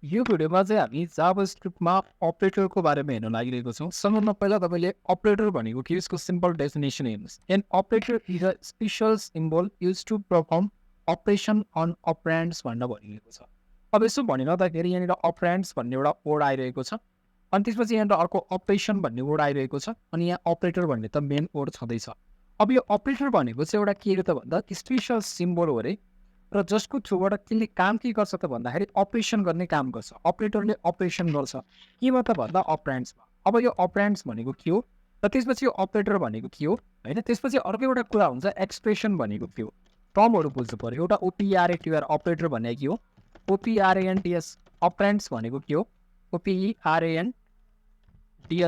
यो भिडियोमा चाहिँ हामी जावास्क्रिप्टमा अपरेटरको बारेमा हेर्न लागिरहेको छौँ। सबभन्दा पहिला तपाईँले अपरेटर भनेको के यसको सिम्पल डेफिनेसन हेर्नुहोस्। An operator is a special symbol use to perform operation on operands भनेर भनिरहेको छ। अब यसो भनिरहँदाखेरि यहाँनिर अपरेन्ड्स भन्ने एउटा वर्ड आइरहेको छ, अनि त्यसपछि यहाँनिर अर्को अपरेसन भन्ने वर्ड आइरहेको छ, अनि यहाँ अपरेटर भन्ने त मेन वर्ड छँदैछ। अब यो अपरेटर भनेको चाहिँ एउटा के हो त भन्दा स्पेसल सिम्बल हो अरे, र जसको थ्रुबाट त्यसले काम के गर्छ त भन्दाखेरि अपरेसन गर्ने काम गर्छ। अपरेटरले अपरेसन गर्छ केमा त भन्दा अपरेन्ड्समा। अब यो अपरेन्ड्स भनेको के हो र त्यसपछि यो अपरेटर भनेको के हो होइन। त्यसपछि अर्को एउटा कुरा हुन्छ एक्सप्रेसन भनेको के हो, टर्महरू बुझ्नु पऱ्यो। एउटा ओपिआरएटिआर अपरेटर भनेको के हो, ओपिआरएनटिएस अपरेन्ड्स भनेको के हो, ओपिआरएनटिएस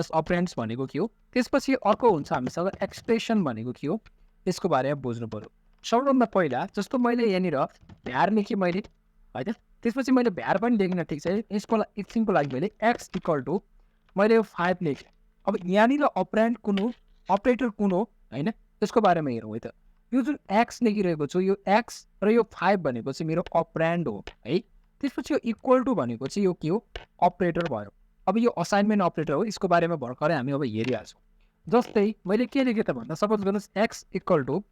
अपरेन्ड्स भनेको के हो। त्यसपछि अर्को हुन्छ हामीसँग एक्सप्रेसन भनेको के हो, यसको बारेमा बुझ्नु पऱ्यो। सबभन्दा पहिला जस्तो मैले यहाँनिर भ्यार लेखेँ मैले होइन, त्यसपछि मैले भ्यार पनि लेखिनँ, ठिक छ। यसको एकछिनको लागि मैले एक्स इक्वल टु मैले 5 लेखेँ। अब यहाँनिर अपरेन्ड कुन हो, अपरेटर कुन हो होइन, त्यसको बारेमा हेरौँ है त। यो जुन एक्स लेखिरहेको छु, यो एक्स र यो 5 भनेको चाहिँ मेरो अपरेन्ड हो है। त्यसपछि यो इक्वल टु भनेको चाहिँ यो के हो, अपरेटर भयो। अब यो असाइनमेन्ट अपरेटर हो, यसको बारेमा भर्खरै हामी अब हेरिहाल्छौँ। जस्तै मैले के लेखेँ त भन्दा सपोज गर्नुहोस् x equal to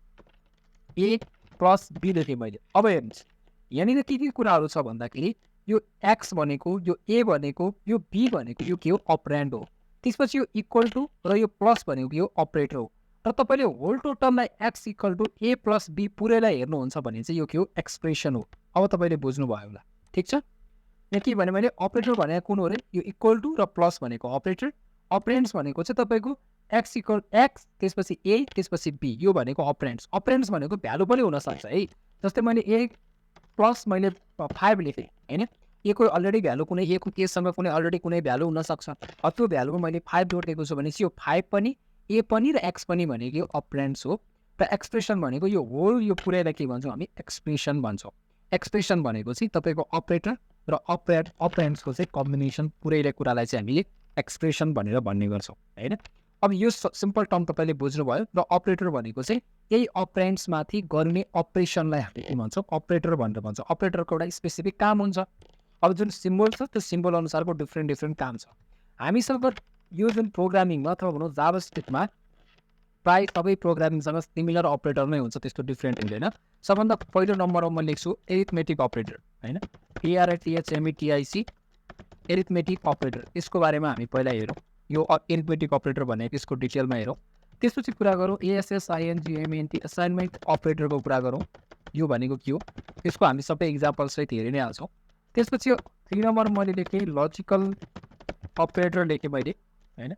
a plus b लेखेँ मैले। अब हेर्नुहोस् यहाँनिर के कुराहरू छ भन्दाखेरि यो एक्स भनेको, यो ए भनेको, यो बी भनेको यो के हो, अपरेन्ड हो। त्यसपछि यो इक्वल टु र यो प्लस भनेको के हो, अपरेटर हो। र तपाईँले होल टोटललाई x equal to a plus b पुरैलाई हेर्नुहुन्छ भने चाहिँ यो के हो, एक्सप्रेसन हो। अब तपाईँले बुझ्नुभयो होला, ठिक छ। यहाँ के भने मैले अपरेटर भनेको कुन हो अरे, यो इक्वल टु र प्लस भनेको अपरेटर, अपरेन्ड्स भनेको चाहिँ तपाईँको एक्स इक्वल एक्स त्यसपछि ए त्यसपछि बी, यो भनेको अपरेन्ड्स। अपरेन्ड्स भनेको भ्यालु पनि हुनसक्छ है। जस्तै मैले ए प्लस मैले 5 लेखेँ होइन, ए को अलरेडी भ्यालु कुनै ए को केसँग कुनै अलरेडी कुनै भ्यालु हुनसक्छ। त्यो भ्यालुमा मैले 5 जोडिदिएको छु भने चाहिँ यो 5 पनि ए पनि र एक्स पनि भनेको यो अपरेन्ड्स हो। र एक्सप्रेसन भनेको यो होल यो पुरैलाई के भन्छौँ हामी, एक्सप्रेसन भन्छौँ। एक्सप्रेसन भनेको चाहिँ तपाईँको अपरेटर र अपरेन्ड्सको चाहिँ कम्बिनेसन पुरैलाई कुरालाई चाहिँ हामीले एक्सप्रेसन भनेर भन्ने गर्छौँ होइन। अब यो सिम्पल टर्म तपाईँले बुझ्नुभयो। र अपरेटर भनेको चाहिँ यही अपरेन्ड्समाथि गर्ने अपरेसनलाई हामीले के भन्छौँ, अपरेटर भनेर भन्छौँ। अपरेटरको एउटा स्पेसिफिक काम हुन्छ। अब जुन सिम्बल छ त्यो सिम्बल अनुसारको डिफ्रेन्ट काम छ। हामीसँग यो जुन प्रोग्रामिङमा अथवा भनौँ जावास्क्रिप्टमा प्रायः सबै प्रोग्रामिङसँग सिमिलर अपरेटर नै हुन्छ, त्यस्तो डिफ्रेन्ट हुँदैन। सबभन्दा पहिलो नम्बरमा म लेख्छु एरिथमेटिक अपरेटर होइन, एआरआइटिएचएमइटिआइसी एरिथमेटिक अपरेटर। यसको बारेमा हामी पहिला हेरौँ, यो एरिथमेटिक अपरेटर भनेको यसको डिटेलमा हेरौँ। त्यसपछि कुरा गरौँ एएसएसआइएनजिएमएनटी असाइनमेन्ट अपरेटरको कुरा गरौँ, यो भनेको के हो, यसको हामी सबै इक्जाम्पल सहित हेरि नै हाल्छौँ। त्यसपछि 3 नम्बर मैले लेखेँ लजिकल अपरेटर लेखेँ मैले होइन।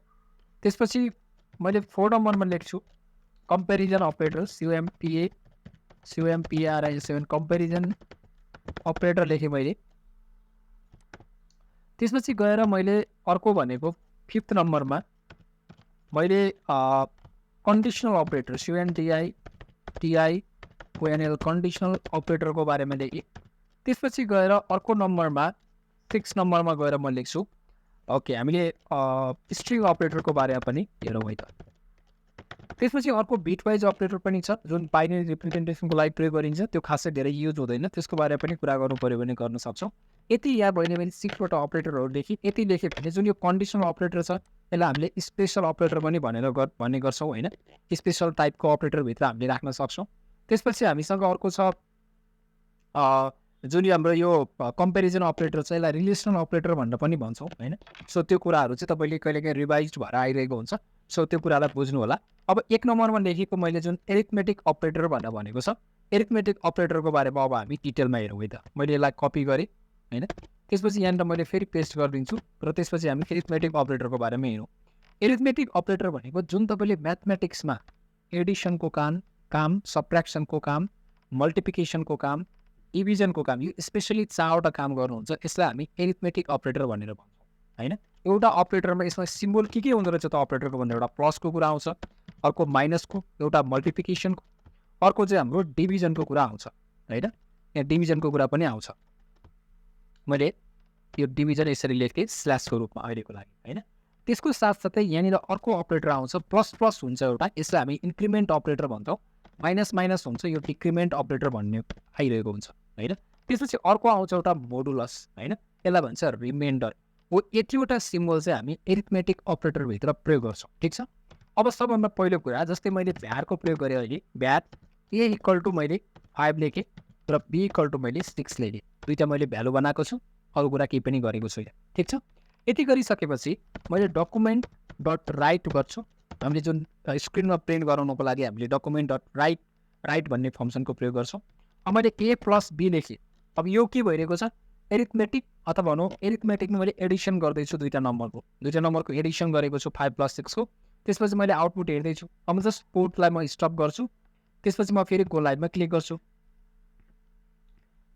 त्यसपछि मैले 4 नम्बरमा लेख्छु comparison operator CUMPARI7 comparison operator लेखेँ मैले। त्यसपछि गएर मैले अर्को भनेको 5th नम्बरमा मैले कन्डिसनल अपरेटर CUNDITIONL कन्डिसनल अपरेटरको बारेमा लेखेँ। त्यसपछि गएर अर्को नम्बरमा 6 नम्बरमा गएर म लेख्छु ओके हामीले स्ट्रिङ अपरेटरको बारेमा पनि हेरौँ है त। त्यसपछि अर्को बिटवाइज अपरेटर पनि छ जुन बाइनरी रिप्रेजेन्टेसनको लागि प्रयोग गरिन्छ, त्यो खासै धेरै युज हुँदैन, त्यसको बारेमा पनि कुरा गर्नु पऱ्यो भने गर्न सक्छौँ। यति याद भएन भने 6वटा अपरेटरहरू लेखेँ। यति लेख्यो भने जुन यो कन्डिसनल अपरेटर छ यसलाई हामीले स्पेसल अपरेटर पनि भन्ने गर्छौँ होइन। स्पेसल टाइपको अपरेटरभित्र हामीले राख्न सक्छौँ। त्यसपछि हामीसँग अर्को छ जुन हाम्रो यो कम्पेरिजन अपरेटर छ, यसलाई रिलेसनल अपरेटर भनेर पनि भन्छौँ होइन। सो त्यो कुराहरू चाहिँ तपाईँले कहिलेकाहीँ रिभाइज भएर आइरहेको हुन्छ, सो त्यो कुरालाई बुझ्नु होला। अब 1 नम्बरमा लेखेको मैले जुन एरिथमेटिक अपरेटर भनेर भनेको छ, एरिथमेटिक अपरेटरको बारेमा अब हामी डिटेलमा हेरौँ है त। मैले यसलाई कपी गरेँ होइन, त्यसपछि यहाँनिर मैले फेरि पेस्ट गरिदिन्छु र त्यसपछि हामी एरिथमेटिक अपरेटरको बारेमा हेरौँ। एरिथमेटिक अपरेटर भनेको जुन तपाईँले म्याथमेटिक्समा एडिसनको काम, सब्ट्र्याक्सनको काम, मल्टिप्लिकेसनको काम, डिभिजनको काम, यो स्पेसली 4वटा काम गर्नुहुन्छ, यसलाई हामी एरिथमेटिक अपरेटर भनेर भन्छौँ होइन। एउटा अपरेटरमा यसमा सिम्बल के हुँदो रहेछ त अपरेटरको भन्दा एउटा प्लसको कुरा आउँछ, अर्को माइनसको, एउटा मल्टिप्लिकेसनको, अर्को चाहिँ हाम्रो डिभिजनको कुरा आउँछ होइन। यहाँ डिभिजनको कुरा पनि आउँछ। मैले यो डिभिजन यसरी लेख्थेँ स्ल्यासको रूपमा अहिलेको लागि होइन। त्यसको साथसाथै यहाँनिर अर्को अपरेटर आउँछ प्लस हुन्छ एउटा, यसलाई हामी इन्क्रिमेन्ट अपरेटर भन्छौँ। माइनस हुन्छ, यो डिक्रिमेन्ट अपरेटर भन्ने आइरहेको हुन्छ होइन। त्यसपछि अर्को आउँछ एउटा मोडुलस होइन, यसलाई भन्छ रिमाइन्डर हो। यतिवटा सिम्बल चाहिँ हामी एरिथमेटिक अपरेटरभित्र प्रयोग गर्छौँ, ठिक छ। अब सबभन्दा पहिलो कुरा जस्तै मैले भ्यारको प्रयोग गरेँ अहिले, भ्यार ए इक्वल टु मैले 5 लेखेँ र बी इक्वल टु मैले 6 लेखेँ। दुईवटा मैले भ्यालु बनाएको छु, अरू कुरा केही पनि गरेको छुइनँ, ठिक छ। यति गरिसकेपछि मैले डकुमेन्ट डट राइट गर्छु। हामीले जुन स्क्रिनमा प्रिन्ट गराउनको लागि हामीले डकुमेन्ट डट राइट भन्ने फङ्सनको प्रयोग गर्छौँ। अब मैले ए प्लस बी लेखेँ। अब यो के भइरहेको छ, एरिथमेटिक अथवा भनौँ एरिथमेटिकमा मैले एडिसन गर्दैछु, दुईवटा नम्बरको एडिसन गरेको छु 5 + 6 को। त्यसपछि मैले आउटपुट हेर्दैछु। अब जस्ट कोडलाई म स्टप गर्छु, त्यसपछि म फेरि गो लाइभमा क्लिक गर्छु।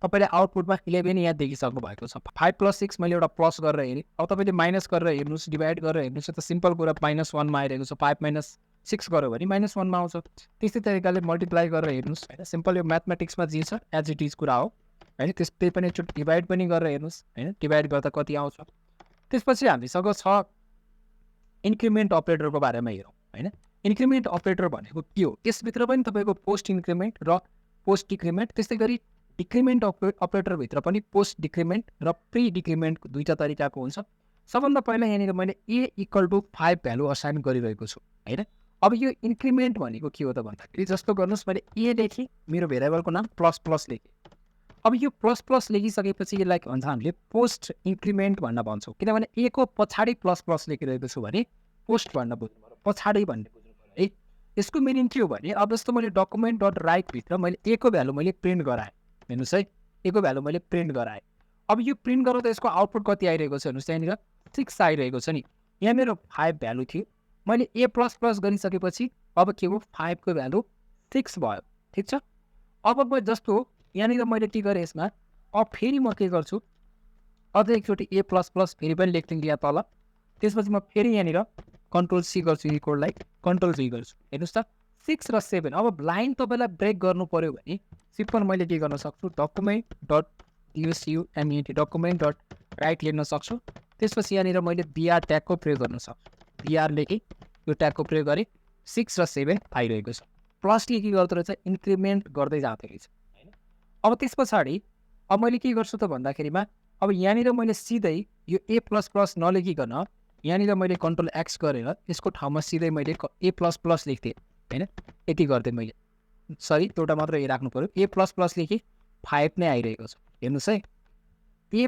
तपाईँले आउटपुटमा 11 यहाँ देखिसक्नु भएको छ। 5 + 6 मैले एउटा प्लस गरेर हेरेँ। अब तपाईँले माइनस गरेर हेर्नुहोस्, डिभाइड गरेर हेर्नुहोस्, त सिम्पल कुरा -1 मा आइरहेको छ। 5 - 6 गऱ्यो भने -1 मा आउँछ। त्यस्तै तरिकाले मल्टिप्लाई गरेर हेर्नुहोस् होइन। सिम्पल यो म्याथमेटिक्समा जे छ एज इट इज कुरा हो होइन। त्यही पनि एकचोटि डिभाइड पनि गरेर हेर्नुहोस् होइन, डिभाइड गर्दा कति आउँछ। त्यसपछि हामीसँग छ इन्क्रिमेन्ट अपरेटरको बारेमा हेरौँ होइन। इन्क्रिमेन्ट अपरेटर भनेको के हो, यसभित्र पनि तपाईँको पोस्ट इन्क्रिमेन्ट र पोस्ट डिक्रिमेन्ट, त्यस्तै गरी डिक्रिमेन्ट अपरेटरभित्र पनि पोस्ट डिक्रिमेन्ट र प्री डिक्रिमेन्ट दुईवटा तरिकाको हुन्छ। सबभन्दा पहिला यहाँनिर मैले ए इक्वल टु 5 भ्यालु असाइन गरिरहेको छु होइन। अब यो इन्क्रिमेन्ट भनेको के हो त भन्दाखेरि जस्तो गर्नुहोस्, मैले ए लेखेँ, मेरो भेरिएबलको नाम ++ लेखेँ। अब यो ++ लेखिसकेपछि यसलाई भन्छ हामीले पोस्ट इन्क्रिमेन्ट भन्न भन्छौँ, किनभने ए को पछाडि ++ लेखिरहेको छु भने पोस्ट भन्न बुझ्नु पऱ्यो, पछाडि भन्ने बुझ्नु पऱ्यो है। यसको मिनिङ के हो भने अब जस्तो मैले डकुमेन्ट डट राइटभित्र मैले ए को भ्यालु मैले प्रिन्ट गराएँ, हेर्नुहोस् है, ए को भ्यालु मैले प्रिन्ट गराएँ। अब यो प्रिन्ट गर्दा यसको आउटपुट कति आइरहेको छ हेर्नुहोस्, यहाँनिर 6 आइरहेको छ नि। यहाँ मेरो 5 भ्यालु थियो, मैले ए ++ गरिसकेपछि अब के हो 5 को भ्यालु 6 भयो, ठिक छ। अब म जस्तो यहाँनिर मैले के गरेँ यसमा, अब फेरि म के गर्छु, अझ एकचोटि ए ++ फेरि पनि लेख्थेँ यहाँ तल। त्यसपछि म फेरि यहाँनिर Ctrl+C गर्छु, यो कोडलाई Ctrl+V गर्छु। हेर्नुहोस् त 6 र 7। अब लाइन तपाईँलाई ब्रेक गर्नु पऱ्यो भने सिम्पल मैले के गर्न सक्छु, document dot USUMENT document dot right लेख्न सक्छु। त्यसपछि यहाँनिर मैले BR ट्यागको प्रयोग गर्न सक्छु। BR लेखेँ, यो ट्यागको प्रयोग गरेँ, 6 र 7 आइरहेको छ। प्लसले के गर्दो रहेछ, इन्क्रिमेन्ट गर्दै जाँदो रहेछ होइन। अब त्यस पछाडि अब मैले के गर्छु त भन्दाखेरिमा अब यहाँनिर मैले सिधै यो ए++ नलेखिकन यहाँनिर मैले Ctrl+X गरेर यसको ठाउँमा सिधै मैले ए++ लेख्थेँ होइन। यति गर्थेँ मैले, सरी एउटा मात्र ए राख्नु पऱ्यो। ए++ लेखेँ, 5 नै आइरहेको छ, हेर्नुहोस् है। ए++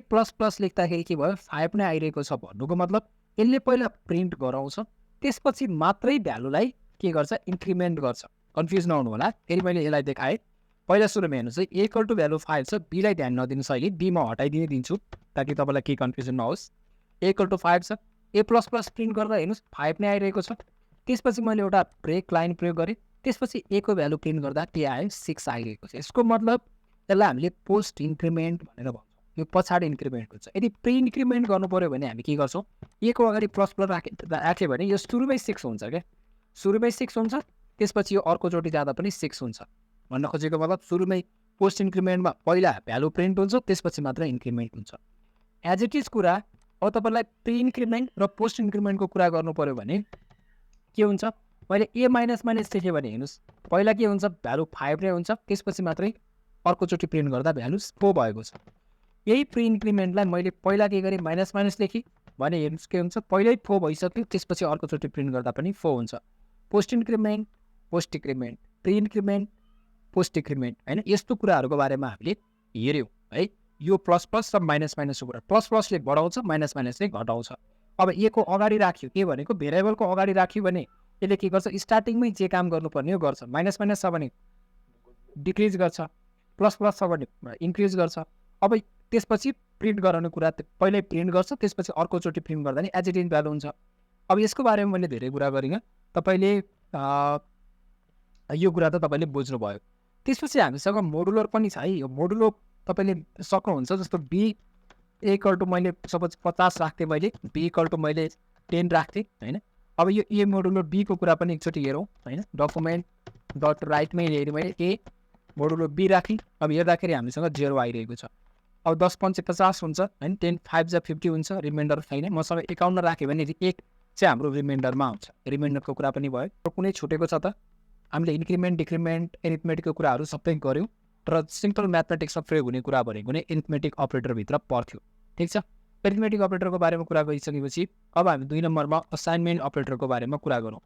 लेख्दाखेरि के भयो, 5 नै आइरहेको छ भन्नुको मतलब यसले पहिला प्रिन्ट गराउँछ, त्यसपछि मात्रै भ्यालुलाई के गर्छ, इन्क्रिमेन्ट गर्छ। कन्फ्युज नहुनु होला, फेरि मैले यसलाई देखाएँ। पहिला सुरुमा हेर्नुहोस् है, ए इक्वल टु भ्यालु 5 छ, बीलाई ध्यान नदिनुहोस् अहिले, बी म हटाइदिने दिन्छु ताकि तपाईँलाई केही कन्फ्युजन नहोस्। ए इक्वल टु 5 छ, ए++ प्रिन्ट गर्दा हेर्नुहोस् 5 नै आइरहेको छ। त्यसपछि मैले एउटा ब्रेक लाइन प्रयोग गरेँ, त्यसपछि ए को भ्यालु प्रिन्ट गर्दा के आयो, 6 आइरहेको छ। यसको मतलब यसलाई हामीले पोस्ट इन्क्रिमेन्ट भनेर भन्छौँ, यो पछाडि इन्क्रिमेन्ट हुन्छ। यदि प्री इन्क्रिमेन्ट गर्नु पऱ्यो भने हामी के गर्छौँ, ए को अगाडि ++ राख्यो भने यो सुरुमै 6 हुन्छ क्या, सुरुमै 6 हुन्छ। त्यसपछि यो अर्कोचोटि जाँदा पनि 6 हुन्छ। भन्न खोजेको मतलब सुरुमै पोस्ट इन्क्रिमेन्टमा पहिला भ्यालु प्रिन्ट हुन्छ, त्यसपछि मात्र इन्क्रिमेन्ट हुन्छ। एज इट इज कुरा अब तपाईँलाई प्री इन्क्रिमेन्ट र पोस्ट इन्क्रिमेन्टको कुरा गर्नु पऱ्यो भने के हुन्छ, मैले ए माइनस लेखेँ भने हेर्नुहोस् पहिला के हुन्छ, भ्यालु 5 नै हुन्छ, त्यसपछि मात्रै अर्कोचोटि प्रिन्ट गर्दा भ्यालु 4 भएको छ। यही प्री इन्क्रिमेन्टलाई मैले पहिला के गरेँ, माइनस लेखेँ भने हेर्नुहोस् के हुन्छ, पहिल्यै 4 भइसक्यो, त्यसपछि अर्कोचोटि प्रिन्ट गर्दा पनि 4 हुन्छ। Post increment, post decrement, pre increment, post decrement होइन, यस्तो कुराहरूको बारेमा हामीले हेऱ्यौँ है। यो ++ र माइनसको कुरा, ++ले बढाउँछ, माइनसले घटाउँछ। अब ए को अगाडि राख्यो के भनेको, भेरिएबलको अगाडि राख्यो भने यसले के गर्छ, स्टार्टिङमै जे काम गर्नुपर्ने हो गर्छ। माइनस छ भने डिक्रिज गर्छ, ++ छ भने इन्क्रिज गर्छ। अब त्यसपछि प्रिन्ट गराउने कुरा पहिल्यै प्रिन्ट गर्छ, त्यसपछि अर्कोचोटि प्रिन्ट गर्दा नि एज इट इज भ्यालु हुन्छ। अब यसको बारेमा मैले धेरै कुरा गरिनँ, तपाईँले यो कुरा त तपाईँले बुझ्नुभयो। त्यसपछि हामीसँग मोडुलर पनि छ है। यो मोडुलो तपाईँले सक्नुहुन्छ, जस्तो बी इक्वल टु मैले सपोज 50 राख्थेँ, मैले बी इक्वल टु मैले 10 राख्थेँ होइन। अब यो ए मोडुलो बीको कुरा पनि एकचोटि हेरौँ होइन। डकुमेन्ट डट राइटमै हेरेँ मैले ए मोडुलो बी राखेँ। अब हेर्दाखेरि हामीसँग 0 आइरहेको छ। अब 10 × 5 = 50 हुन्छ होइन, 10 × 5 = 50 हुन्छ, रिमाइन्डर छैन। मसँग 51 राख्यो भने 1 चाहिँ हाम्रो रिमाइन्डरमा आउँछ। रिमाइन्डरको कुरा पनि भयो। कुनै छुटेको छ त, हामीले इन्क्रिमेन्ट डिक्रिमेन्ट एरिथमेटिकको कुराहरू सबै गऱ्यौँ, तर सिम्पल म्याथमेटिक्समा प्रयोग हुने कुरा भनेको नै एरिथमेटिक अपरेटरभित्र पर्थ्यो। ठिक छ। एरिथमेटिक अपरेटरको बारेमा कुरा गरिसकेपछि अब हामी 2 नम्बरमा असाइनमेन्ट अपरेटरको बारेमा कुरा गरौँ।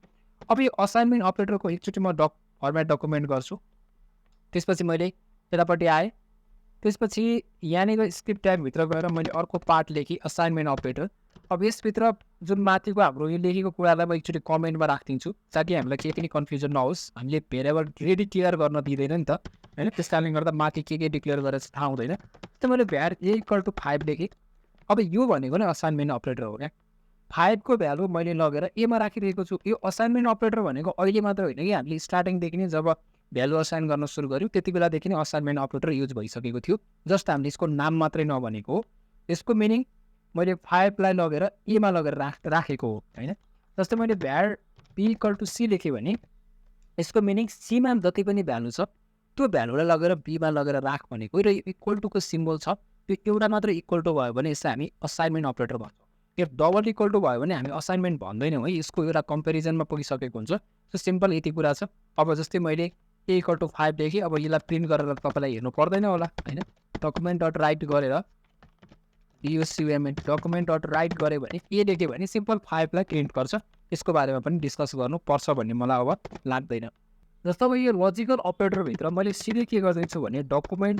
अब यो असाइनमेन्ट अपरेटरको एकचोटि म फर्मेट डकुमेन्ट गर्छु। त्यसपछि मैले यतापट्टि आएँ। त्यसपछि यहाँनिर स्क्रिप्ट ट्यागभित्र गएर मैले अर्को पार्ट लेखेँ असाइनमेन्ट अपरेटर। अब यसभित्र जुन माथिको हाम्रो यो लेखेको कुरालाई म एकचोटि कमेन्टमा राखिदिन्छु ताकि हामीलाई केही पनि कन्फ्युजन नहोस्। हामीले भेरिएबल डिक्लेयर गर्न दिँदैन नि त होइन, त्यस कारणले गर्दा माथि के डिक्लेयर गरेर थाहा हुँदैन। त मैले भ्यार a = 5 लेखेँ। अब यो भनेको नै असाइनमेन्ट अपरेटर हो क्या। 5 को भ्यालु मैले लगेर एमा राखिरहेको छु। यो असाइनमेन्ट अपरेटर भनेको अहिले मात्र होइन कि हामीले स्टार्टिङदेखि नै जब भ्यालु असाइन गर्न सुरु गऱ्यौँ त्यति बेलादेखि नै असाइनमेन्ट अपरेटर युज भइसकेको थियो। जस्ट हामीले यसको नाम मात्रै नभनेको हो। यसको मिनिङ मैले 5 लाई लगेर एमा लगेर राखेको हो होइन। जस्तै मैले भ्यार b = c लेखेँ भने यसको मिनिङ सीमा जति पनि भ्यालु छ त्यो भ्यालुलाई लगेर बीमा लगेर राख भनेको र इक्वल टुको सिम्बल छ त्यो एउटा मात्र इक्वल टु भयो भने यसलाई हामी असाइनमेन्ट अपरेटर भन्छौँ। यो डबल इक्वल टु भयो भने हामी असाइनमेन्ट भन्दैनौँ है, यसको एउटा कम्पेरिजनमा पुगिसकेको हुन्छ। सो सिम्पल यति कुरा छ। अब जस्तै मैले a = 5 लेखेँ। अब यसलाई प्रिन्ट गरेर तपाईँलाई हेर्नु पर्दैन होला होइन। डकुमेन्ट डट राइट गरेर डकुमेन्ट डट राइट गऱ्यो भने ए लेख्यो भने सिम्पल 5 लाई प्रिन्ट गर्छ। यसको बारेमा पनि डिस्कस गर्नुपर्छ भन्ने मलाई अब लाग्दैन। जस्तो अब यो लजिकल अपरेटरभित्र मैले सिधै के गरिदिन्छु भने डकुमेन्ट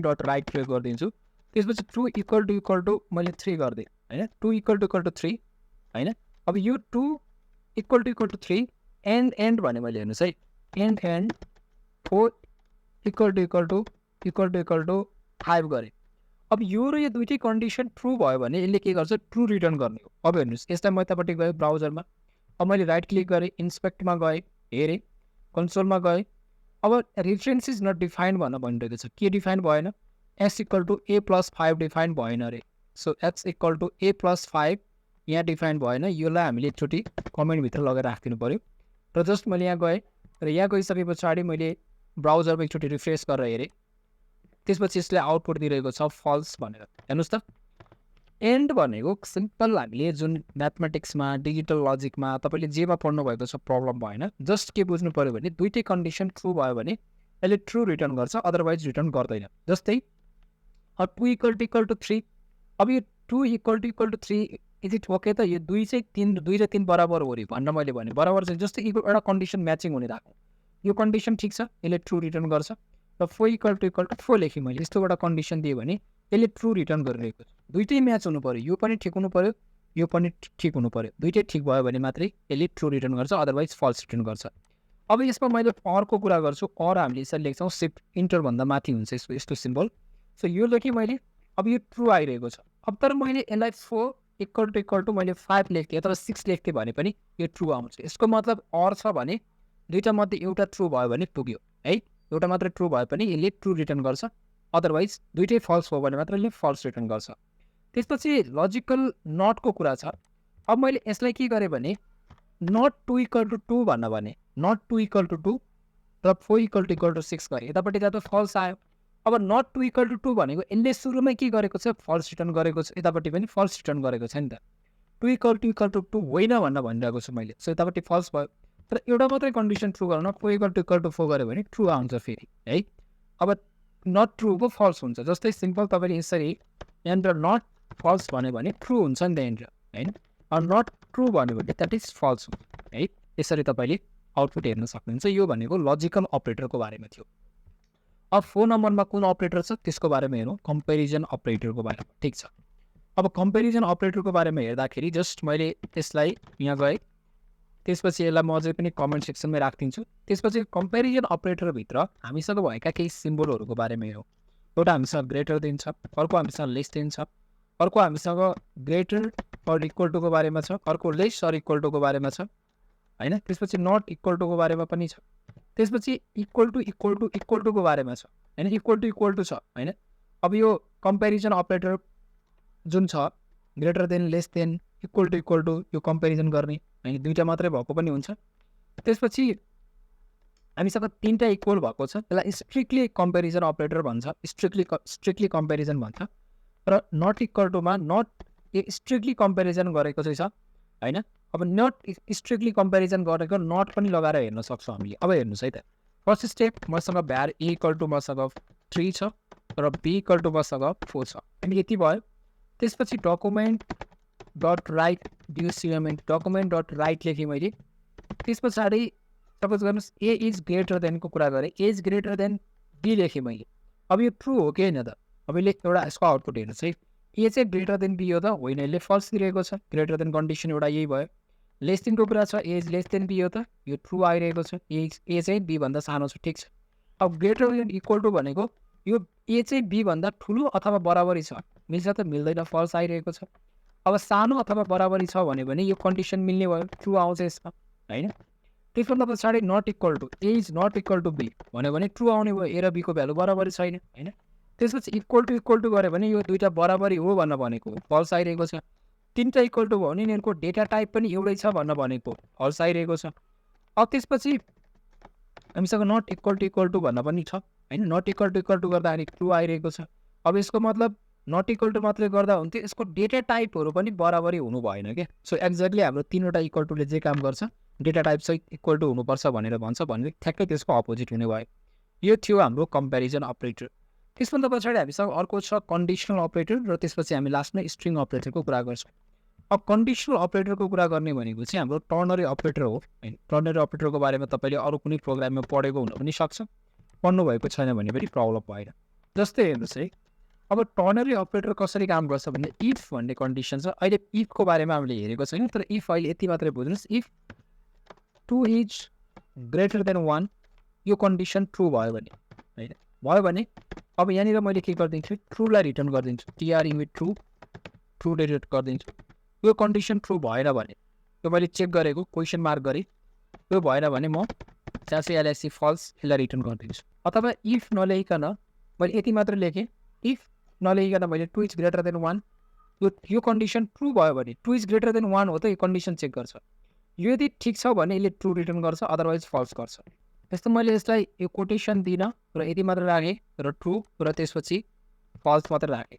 डट राइट प्रयोग गरिदिन्छु। त्यसपछि ट्रु इक्वल टु मैले 3 गरिदिएँ होइन। 2 = 3 होइन। अब यो 2 = 3 एन्ड भने मैले हेर्नुहोस् है एन्ड 4 = 5 गरेँ। अब यो र यो दुइटै कन्डिसन ट्रु भयो भने यसले के गर्छ ट्रु रिटर्न गर्ने हो। अब हेर्नुहोस् यसलाई म यतापट्टि गएँ ब्राउजरमा। अब मैले राइट क्लिक गरेँ, इन्सपेक्टमा गएँ, हेरेँ, कन्सोलमा गएँ। अब रेफरेन्स इज नट डिफाइन्ड भनिरहेको छ। के डिफाइन भएन? s = a + 5 डिफाइन भएन अरे। सो x = a + 5 यहाँ डिफाइन भएन। यसलाई हामीले एकचोटि कमेन्टभित्र लगेर राखिदिनु पऱ्यो। र जस्ट मैले यहाँ गएँ र यहाँ गइसके पछाडि मैले ब्राउजरमा एकचोटि रिफ्रेस गरेर हेरेँ। त्यसपछि यसले आउटपुट दिइरहेको छ फल्स भनेर। हेर्नुहोस् त एन्ड भनेको सिम्पल हामीले जुन म्याथमेटिक्समा डिजिटल लजिकमा तपाईँले जेमा पढ्नु भएको छ प्रब्लम भएन। जस्ट के बुझ्नु पऱ्यो भने दुइटै कन्डिसन ट्रु भयो भने यसले ट्रु रिटर्न गर्छ, अदरवाइज रिटर्न गर्दैन। जस्तै 2 = 3। अब यो 2 = 3 इज इट ओके त? यो 2 चाहिँ 2 र 3 बराबर हो रे भनेर मैले भने बराबर चाहिँ जस्तै एउटा कन्डिसन म्याचिङ हुने राखौँ। यो कन्डिसन ठिक छ, यसले ट्रु रिटर्न गर्छ। र 4 = 4 लेखेँ मैले। यस्तो एउटा कन्डिसन दिएँ भने यसले ट्रु रिटर्न गरिरहेको छ। दुइटै म्याच हुनु पऱ्यो, यो पनि ठिक हुनु पऱ्यो, यो पनि ठिक हुनु पऱ्यो। दुइटै ठिक भयो भने मात्रै यसले ट्रु रिटर्न गर्छ, अदरवाइज फल्स रिटर्न गर्छ। अब यसमा मैले अरको कुरा गर्छु। अर हामीले यसरी लेख्छौँ सिफ्ट इन्टरभन्दा माथि हुन्छ यस्तो सिम्बल। सो यो लेखेँ मैले। अब यो ट्रु आइरहेको छ। अब तर मैले यसलाई 4 = मैले 5 लेख्थेँ अथवा 6 लेख्थेँ भने पनि यो ट्रु आउँछ। यसको मतलब अर छ भने दुईवटा मध्ये एउटा ट्रु भयो भने पुग्यो है। एउटा मात्रै ट्रु भए पनि यसले ट्रु रिटर्न गर्छ, अदरवाइज दुइटै फल्स हो भने मात्र यसले फल्स रिटर्न गर्छ। त्यसपछि लजिकल नटको कुरा छ। अब मैले यसलाई के गरेँ भने नट 2 = 2 भने नट 2 = 2 र 4 = 6 गरेँ। यतापट्टि जाँदा फल्स आयो। अब नट 2 = 2 भनेको यसले सुरुमै के गरेको छ फल्स रिटर्न गरेको छ, यतापट्टि पनि फल्स रिटर्न गरेको छ नि त। 2 = 2 होइन भनिरहेको छु मैले। सो यतापट्टि फल्स भयो। तर एउटा मात्रै कन्डिसन ट्रु गर्न 4 = 4 गऱ्यो भने ट्रु आउँछ फेरि है। अब नट ट्रुको फल्स हुन्छ। जस्तै सिम्पल तपाईँले यसरी यहाँनिर नट फल्स भन्यो भने ट्रु हुन्छ नि त यहाँनिर होइन। नट ट्रु भन्यो भने द्याट इज फल्स हुन्छ है। यसरी तपाईँले आउटपुट हेर्न सक्नुहुन्छ। यो भनेको लजिकल अपरेटरको बारेमा थियो। अब 4 नम्बरमा कुन अपरेटर छ त्यसको बारेमा हेरौँ, कम्पेरिजन अपरेटरको बारेमा। ठिक छ। अब कम्पेरिजन अपरेटरको बारेमा हेर्दाखेरि जस्ट मैले त्यसलाई यहाँ गएँ। त्यसपछि यसलाई म अझै पनि कमेन्ट सेक्सनमै राखिदिन्छु। त्यसपछि कम्पेरिजन अपरेटरभित्र हामीसँग भएका केही सिम्बलहरूको बारेमा हेरौँ। एउटा हामीसँग ग्रेटर देन छ, अर्को हामीसँग लेस देन छ, अर्को हामीसँग ग्रेटर अर इक्वल टुको बारेमा छ, अर्को लेस अर इक्वल टुको बारेमा छ होइन। त्यसपछि नट इक्वल टुको बारेमा पनि छ। त्यसपछि इक्वल टुको बारेमा छ होइन। इक्वल टु छ होइन। अब यो कम्पेरिजन अपरेटर जुन छ greater than, less than, equal to यो कम्पेरिजन गर्ने होइन। दुईवटा मात्रै भएको पनि हुन्छ। त्यसपछि हामीसँग 3टा इक्वल भएको छ, त्यसलाई स्ट्रिक्टली कम्पेरिजन अपरेटर भन्छ, स्ट्रिक्टली कम्पेरिजन भन्छ। र नट इक्वल टुमा नट स्ट्रिक्टली कम्पेरिजन गरेको चाहिँ छ होइन। अब नट स्ट्रिक्टली कम्पेरिजन गरेको नट पनि लगाएर हेर्न सक्छौँ हामीले। अब हेर्नुहोस् है त, फर्स्ट स्टेप मसँग भ्यार a = मसँग 3 छ र बी इक्वल टु मसँग 4 छ अनि यति भयो। त्यसपछि डकुमेन्ट डट राइट डियुसिएमएन डकुमेन्ट डट राइट लेखेँ मैले। त्यस पछाडि सपोज गर्नुहोस् ए इज ग्रेटर देनको कुरा गरेँ, ए इज ग्रेटर देन बी लेखेँ मैले। अब यो ट्रु हो कि होइन त? अब यसले एउटा यसको आउटपुट हेर्नुहोस् है, ए चाहिँ ग्रेटर देन बी हो त? होइन, यसले फल्स दिइरहेको छ। ग्रेटर देन कन्डिसन एउटा यही भयो। लेस देनको कुरा छ, ए इज लेस देन बी हो त? यो ट्रु आइरहेको छ। ए चाहिँ बी भन्दा सानो छ, ठिक छ। अब ग्रेटर देन इक्वल टु भनेको यो ए चाहिँ बी भन्दा ठुलो अथवा बराबरी छ, मिल्छ त? मिल्दैन, फल्स आइरहेको छ। अब सानो अथवा बराबरी छ भने यो कन्डिसन मिल्ने भयो, ट्रु आउँछ यसमा, होइन? त्यसभन्दा पछाडि not equal to A is not equal to B भन्यो भने ट्रु आउने भयो, ए र बीको भ्यालु बराबरी छैन, होइन? त्यसपछि इक्वल टु गऱ्यो भने यो दुईवटा बराबरी हो भन्न भनेको, फल्स आइरहेको छ। तिनवटा इक्वल टु भयो भने यिनीहरूको डेटा टाइप पनि एउटै छ भन्न भनेको, फल्स आइरहेको छ। अब त्यसपछि हामीसँग नट इक्वल टु भन्न पनि छ, होइन? नट इक्वल टु गर्दाखेरि ट्रु आइरहेको छ। अब यसको मतलब नट इक्वल टु मात्रै गर्दा हुन्थ्यो, यसको डेटा टाइपहरू पनि बराबरी हुनु भएन क्या। सो एक्ज्याक्टली हाम्रो तिनवटा इक्वल टुले जे काम गर्छ, डेटा टाइप चाहिँ इक्वल टु हुनुपर्छ भनेर भन्छ भने ठ्याक्कै त्यसको अपोजिट हुने भयो। यो थियो हाम्रो कम्पेरिजन अपरेटर। त्यसभन्दा पछाडि हामीसँग अर्को छ कन्डिसनल अपरेटर र त्यसपछि हामी लास्टमा स्ट्रिङ अपरेटरको कुरा गर्छौँ। अब कन्डिसनल अपरेटरको कुरा गर्ने भनेको चाहिँ हाम्रो टर्नरी अपरेटर हो, होइन? टर्नरी अपरेटरको बारेमा तपाईँले अरू कुनै प्रोग्राममा पढेको हुन पनि सक्छ, पढ्नुभएको छैन भने पनि प्रब्लम भएन। जस्तै हेर्नुहोस् है, अब टर्नरी अपरेटर कसरी काम गर्छ भने इफ भन्ने कन्डिसन छ। अहिले इफको बारेमा हामीले हेरेको छैन, तर इफ अहिले यति मात्रै बुझ्नुहोस्, इफ 2 इज ग्रेटर देन 1 यो कन्डिसन ट्रु भयो भने, होइन? भयो भने अब यहाँनिर मैले के गरिदिन्छु, ट्रुलाई रिटर्न गरिदिन्छु, टिआरई ट्रु रिटर्न गरिदिन्छु। यो कन्डिसन ट्रु भएन भने, यो मैले चेक गरेको क्वेसन मार्क गरेँ, यो भएन भने म एलएससी फल्स यसलाई रिटर्न गरिदिन्छु। अथवा इफ नलेखिकन मैले यति मात्र लेखेँ, इफ नलेखिकन मैले 2 इज ग्रेटर देन 1 यो कन्डिसन ट्रु भयो भने 2 इज ग्रेटर देन 1 हो त, यो कन्डिसन चेक गर्छ। यो यदि ठिक छ भने यसले ट्रु रिटर्न गर्छ, अदरवाइज फल्स गर्छ। त्यस्तो मैले यसलाई यो कोटेसन दिनँ र यति मात्र राखेँ र ट्रु र त्यसपछि फल्स मात्र राखेँ।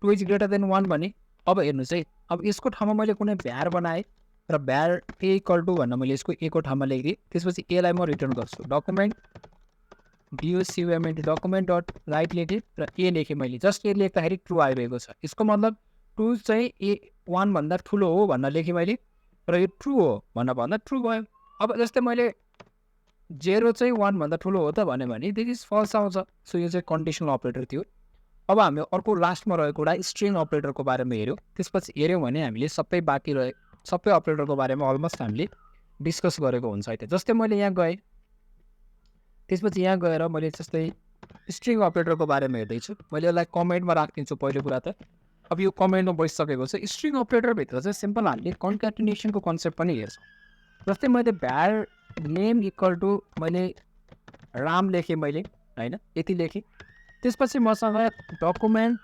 2 इज ग्रेटर देन 1 भने अब हेर्नुहोस् है, अब यसको ठाउँमा मैले कुनै भ्यार बनाएँ र भ्यार ए इक्वल टु भन्न मैले यसको ए को ठाउँमा लेखिदिएँ। त्यसपछि एलाई म रिटर्न गर्छु, डकुमेन्ट डियुसिएमएन डकुमेन्ट डट राइट लेखेँ र ए लेखेँ मैले। जस्ट ए लेख्दाखेरि ट्रु आइरहेको छ। यसको मतलब 2 चाहिँ ए 1 भन्दा ठुलो हो भन्न लेखेँ मैले र यो ट्रु हो भन्दा ट्रु भयो। अब जस्तै मैले 0 चाहिँ 1 भन्दा ठुलो हो त भने दिस इज फल्स आउँछ। सो यो चाहिँ कन्डिसनल अपरेटर थियो। अब हामी अर्को लास्टमा रहेको एउटा स्ट्रिङ अपरेटरको बारेमा हेऱ्यौँ। त्यसपछि हेऱ्यौँ भने हामीले सबै बाँकी सबै अपरेटरको बारेमा अलमोस्ट हामीले डिस्कस गरेको हुन्छ है। जस्तै मैले यहाँ गएँ, त्यसपछि यहाँ गएर मैले जस्तै स्ट्रिङ अपरेटरको बारेमा हेर्दैछु, मैले यसलाई कमेन्टमा राखिदिन्छु पहिलो कुरा त। अब यो कमेन्टमा बसिसकेको छ। स्ट्रिङ अपरेटरभित्र चाहिँ सिम्पल हामीले कन्क्याटिनेसनको कन्सेप्ट पनि हेर्छौँ। जस्तै मैले भ्यार नेम इक्वल टु मैले राम लेखेँ मैले, होइन? यति लेखेँ। त्यसपछि मसँग डकुमेन्ट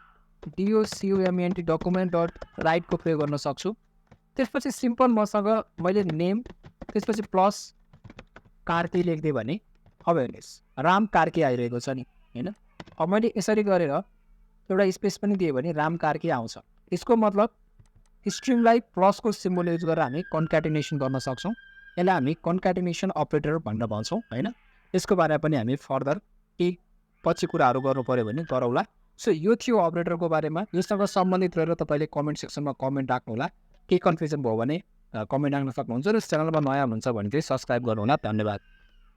डियुसिएमएन डकुमेन्ट डट राइटको प्रयोग गर्न सक्छु। त्यसपछि सिम्पल मसँग मैले नेम त्यसपछि प्लस कार्की लेखिदिएँ भने अब हेर्नुहोस् राम कार्की आइरहेको छ नि, होइन? अब मैले यसरी गरेर एउटा स्पेस पनि दिएँ भने राम कार्की आउँछ। यसको मतलब स्ट्रिङलाई प्लसको सिम्बल युज गरेर हामी कन्क्याटिनेसन गर्न सक्छौँ। यसलाई हामी कन्क्याटिनेसन अपरेटर भनेर भन्छौँ, होइन? यसको बारेमा पनि हामी फर्दर केही पछि कुराहरू गर्नु पऱ्यो भने गरौँला। सो यो थियो अपरेटरको बारेमा। यससँग सम्बन्धित रहेर तपाईँले कमेन्ट सेक्सनमा कमेन्ट राख्नुहोला। केही कन्फ्युजन भयो भने कमेन्ट राख्न सक्नुहुन्छ र च्यानलमा नयाँ हुनुहुन्छ भने चाहिँ सब्सक्राइब गर्नुहोला। धन्यवाद।